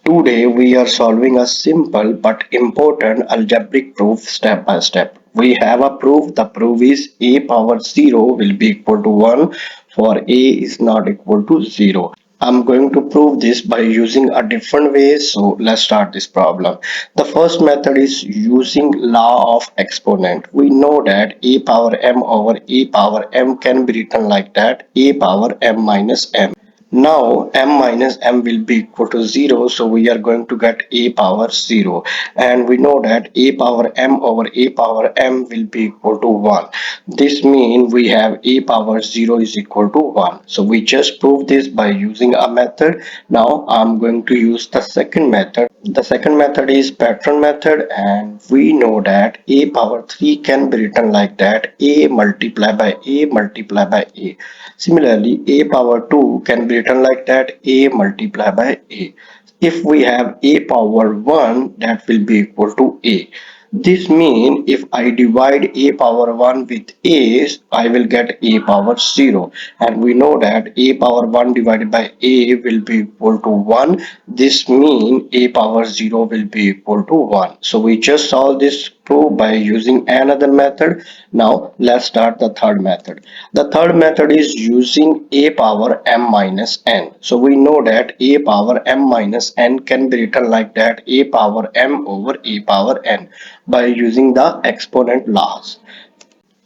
Today we are solving a simple but important algebraic proof step by step. We have a proof. The proof is a power 0 will be equal to 1 for a is not equal to 0. I'm going to prove this by using a different way. So let's start this problem. The first method is using law of exponent. We know that a power m over a power m can be written like that, a power m minus m. Now m minus m will be equal to 0, so we are going to get a power 0, and we know that a power m over a power m will be equal to 1. This means we have a power 0 is equal to 1. So we just proved this by using a method. Now I'm going to use the second method. The second method is pattern method, and we know that a power 3 can be written like that, a multiplied by a multiplied by a. Similarly, a power 2 can be written like that, a multiplied by a. If we have a power 1, that will be equal to a. This means if I divide a power 1 with a, I will get a power 0. And we know that a power 1 divided by a will be equal to 1. This means a power 0 will be equal to 1. So we just solve this proof by using another method. Now let's start the third method. The third method is using a power m minus n. So we know that a power m minus n can be written like that, a power m over a power n, by using the exponent laws.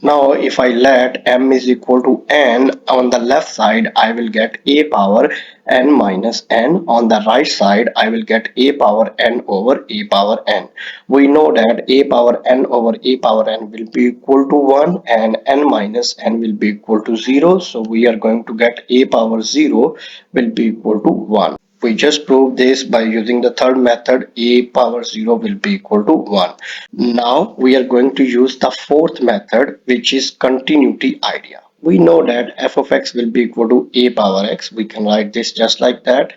Now if I let m is equal to n on the left side, I will get a power n minus n. On the right side, I will get a power n over a power n. We know that a power n over a power n will be equal to 1 and n minus n will be equal to 0. So we are going to get a power 0 will be equal to 1. We just proved this by using the third method, a power 0 will be equal to 1. Now we are going to use the fourth method, which is continuity idea. We know that f of x will be equal to a power x. We can write this just like that.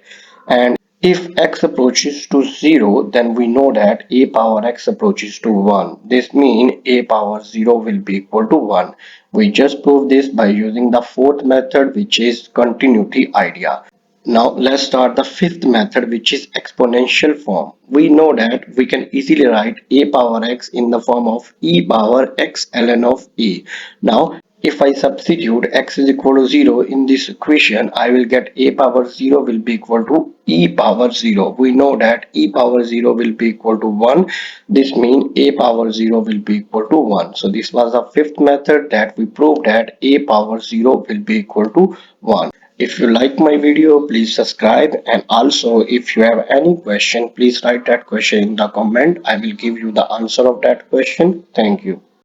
And if x approaches to 0, then we know that a power x approaches to 1. This means a power 0 will be equal to 1. We just proved this by using the fourth method, which is continuity idea. Now let's start the fifth method, which is exponential form. We know that we can easily write a power x in the form of e power x ln of e. Now if I substitute x is equal to 0 in this equation, I will get a power 0 will be equal to e power 0. We know that e power 0 will be equal to 1. This means a power 0 will be equal to 1. So this was the fifth method that we proved that a power 0 will be equal to 1. If you like my video, please subscribe, and also if you have any question, please write that question in the comment. I will give you the answer of that question. Thank you.